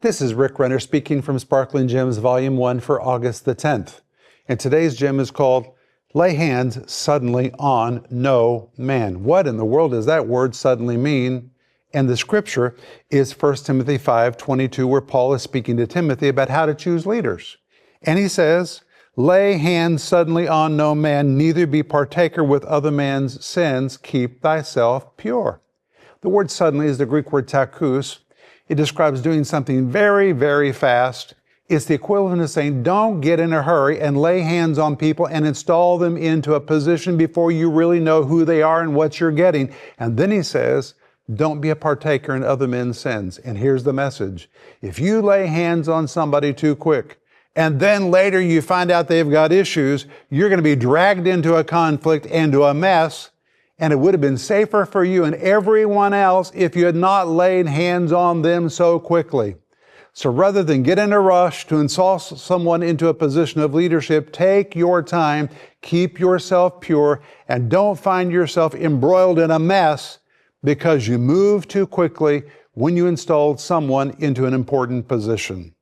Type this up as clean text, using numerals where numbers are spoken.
This is Rick Renner speaking from Sparkling Gems Volume 1 for August the 10th. And today's gem is called Lay Hands Suddenly on No Man. What in the world does that word suddenly mean? And the scripture is 1 Timothy 5:22, where Paul is speaking to Timothy about how to choose leaders. And he says, lay hands suddenly on no man, neither be partaker with other man's sins, keep thyself pure. The word suddenly is the Greek word takus. It describes doing something very, very fast. It's the equivalent of saying, don't get in a hurry and lay hands on people and install them into a position before you really know who they are and what you're getting. And then he says, don't be a partaker in other men's sins. And here's the message. If you lay hands on somebody too quick, and then later you find out they've got issues, you're going to be dragged into a conflict and to a mess. And it would have been safer for you and everyone else if you had not laid hands on them so quickly. So rather than get in a rush to install someone into a position of leadership, take your time, keep yourself pure, and don't find yourself embroiled in a mess because you moved too quickly when you installed someone into an important position.